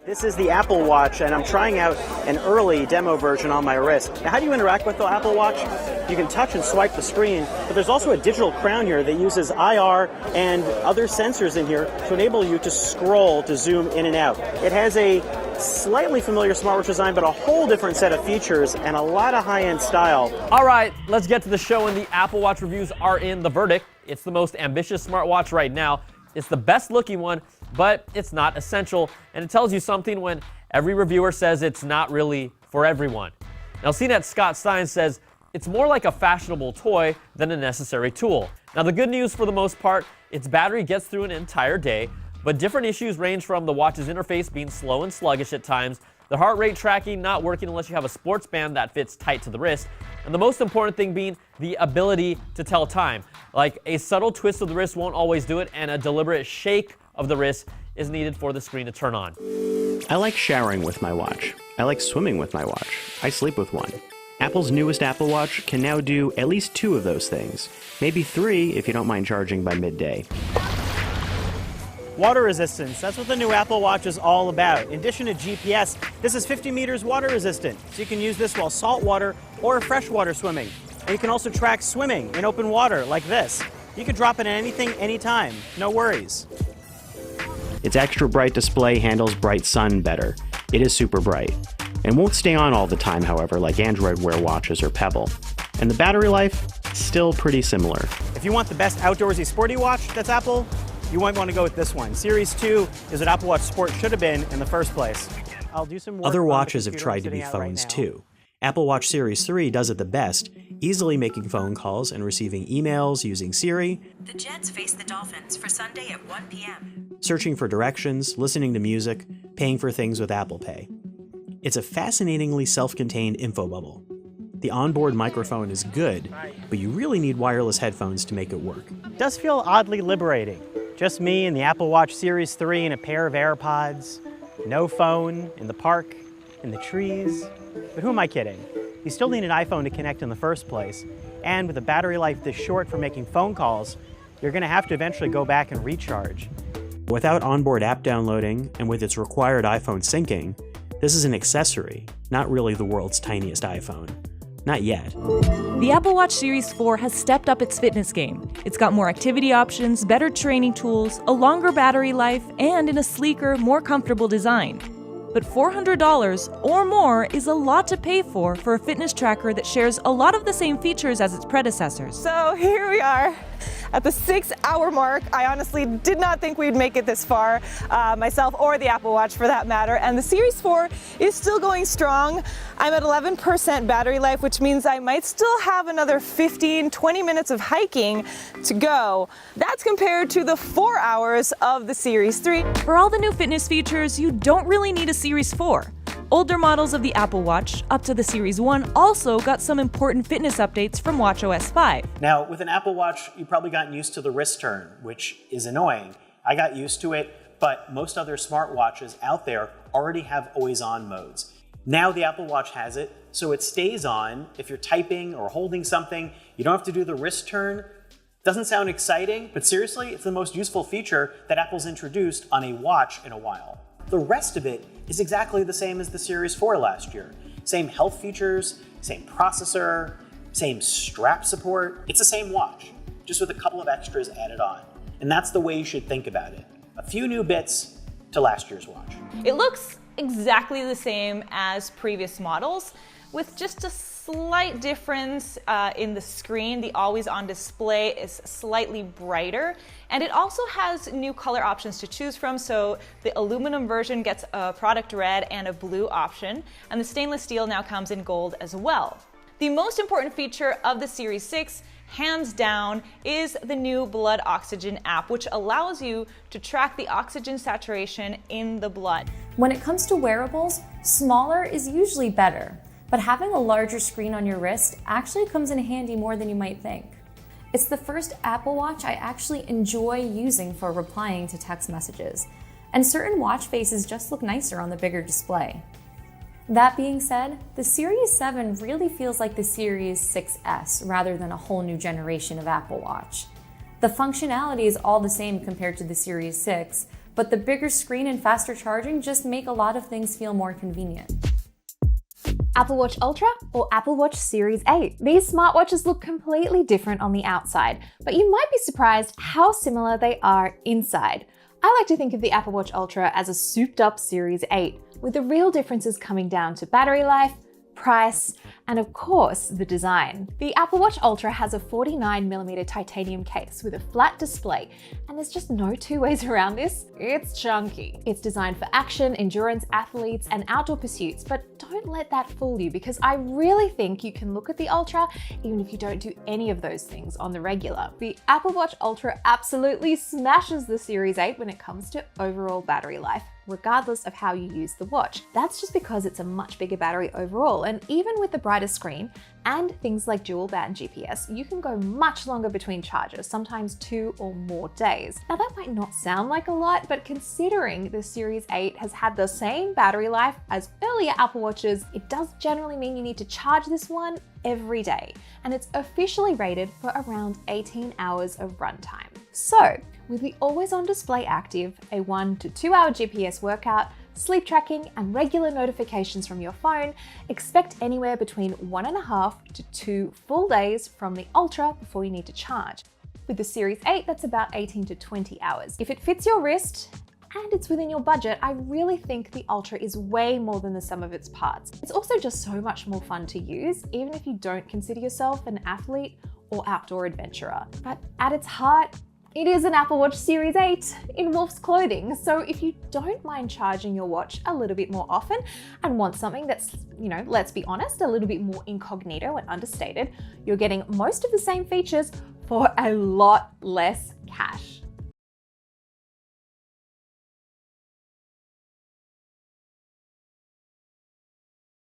This is the Apple Watch, and I'm trying out an early demo version on my wrist. Now, how do you interact with the Apple Watch? You can touch and swipe the screen, but there's also a digital crown here that uses IR and other sensors in here to enable you to scroll, to zoom in and out. It has a slightly familiar smartwatch design, but a whole different set of features and a lot of high-end style. All right, let's get to the show, and the Apple Watch reviews are in. The verdict: it's the most ambitious smartwatch right now. It's the best looking one, but it's not essential, and it tells you something when every reviewer says it's not really for everyone. Now, CNET's Scott Stein says it's more like a fashionable toy than a necessary tool. Now, the good news for the most part, its battery gets through an entire day, but different issues range from the watch's interface being slow and sluggish at times, the heart rate tracking not working unless you have a sports band that fits tight to the wrist, and the most important thing being the ability to tell time. Like, a subtle twist of the wrist won't always do it, and a deliberate shake of the wrist is needed for the screen to turn on. I like showering with my watch. I like swimming with my watch. I sleep with one. Apple's newest Apple Watch can now do at least 2 of those things. Maybe 3 if you don't mind charging by midday. Water resistance, that's what the new Apple Watch is all about. In addition to GPS, this is 50 meters water resistant, so you can use this while saltwater or freshwater swimming. And you can also track swimming in open water like this. You can drop it in anything, anytime, no worries. Its extra bright display handles bright sun better. It is super bright. And won't stay on all the time, however, like Android Wear watches or Pebble. And the battery life, still pretty similar. If you want the best outdoorsy sporty watch that's Apple, you might want to go with this one. Series 2 is what Apple Watch Sport should have been in the first place. I'll do some work. Other watches have tried to be phones too. Apple Watch Series 3 does it the best, easily making phone calls and receiving emails using Siri. The Jets face the Dolphins for Sunday at 1 p.m. Searching for directions, listening to music, paying for things with Apple Pay. It's a fascinatingly self-contained info bubble. The onboard microphone is good, but you really need wireless headphones to make it work. It does feel oddly liberating. Just me and the Apple Watch Series 3 and a pair of AirPods. No phone, in the park, in the trees. But who am I kidding? You still need an iPhone to connect in the first place. And with a battery life this short for making phone calls, you're going to have to eventually go back and recharge. Without onboard app downloading, and with its required iPhone syncing, this is an accessory, not really the world's tiniest iPhone. Not yet. The Apple Watch Series 4 has stepped up its fitness game. It's got more activity options, better training tools, a longer battery life, and in a sleeker, more comfortable design. But $400 or more is a lot to pay for a fitness tracker that shares a lot of the same features as its predecessors. So here we are at the 6-hour mark. I honestly did not think we'd make it this far, myself or the Apple Watch for that matter, and the Series 4 is still going strong. I'm at 11% battery life, which means I might still have another 15-20 minutes of hiking to go. That's compared to the 4 hours of the Series 3. For all the new fitness features, you don't really need a Series 4. Older models of the Apple Watch, up to the Series 1, also got some important fitness updates from watchOS 5. Now, with an Apple Watch, you've probably gotten used to the wrist turn, which is annoying. I got used to it, but most other smartwatches out there already have always-on modes. Now the Apple Watch has it, so it stays on. If you're typing or holding something, you don't have to do the wrist turn. Doesn't sound exciting, but seriously, it's the most useful feature that Apple's introduced on a watch in a while. The rest of it is exactly the same as the Series 4 last year. Same health features, same processor, same strap support. It's the same watch, just with a couple of extras added on. And that's the way you should think about it. A few new bits to last year's watch. It looks exactly the same as previous models, with just a slight difference in the screen. The always-on display is slightly brighter, and it also has new color options to choose from. So the aluminum version gets a product red and a blue option, and the stainless steel now comes in gold as well. The most important feature of the Series 6, hands down, is the new blood oxygen app, which allows you to track the oxygen saturation in the blood. When it comes to wearables, smaller is usually better. But having a larger screen on your wrist actually comes in handy more than you might think. It's the first Apple Watch I actually enjoy using for replying to text messages, and certain watch faces just look nicer on the bigger display. That being said, the Series 7 really feels like the Series 6S rather than a whole new generation of Apple Watch. The functionality is all the same compared to the Series 6, but the bigger screen and faster charging just make a lot of things feel more convenient. Apple Watch Ultra or Apple Watch Series 8. These smartwatches look completely different on the outside, but you might be surprised how similar they are inside. I like to think of the Apple Watch Ultra as a souped up Series 8, with the real differences coming down to battery life, price, and of course, the design. The Apple Watch Ultra has a 49mm titanium case with a flat display, and there's just no two ways around this. It's chunky. It's designed for action, endurance, athletes, and outdoor pursuits, but don't let that fool you because I really think you can look at the Ultra even if you don't do any of those things on the regular. The Apple Watch Ultra absolutely smashes the Series 8 when it comes to overall battery life, regardless of how you use the watch. That's just because it's a much bigger battery overall, and even with the brighter screen and things like dual band GPS, you can go much longer between charges, sometimes 2 or more days. Now that might not sound like a lot, but considering the Series 8 has had the same battery life as earlier Apple Watches, it does generally mean you need to charge this one every day, and it's officially rated for around 18 hours of runtime. So, with the always-on display active, a 1 to 2 hour GPS workout, sleep tracking, and regular notifications from your phone, expect anywhere between 1.5 to 2 full days from the Ultra before you need to charge. With the Series 8, that's about 18 to 20 hours. If it fits your wrist, and it's within your budget, I really think the Ultra is way more than the sum of its parts. It's also just so much more fun to use, even if you don't consider yourself an athlete or outdoor adventurer. But at its heart, it is an Apple Watch Series 8 in wolf's clothing, so if you don't mind charging your watch a little bit more often and want something that's, let's be honest, a little bit more incognito and understated, you're getting most of the same features for a lot less cash.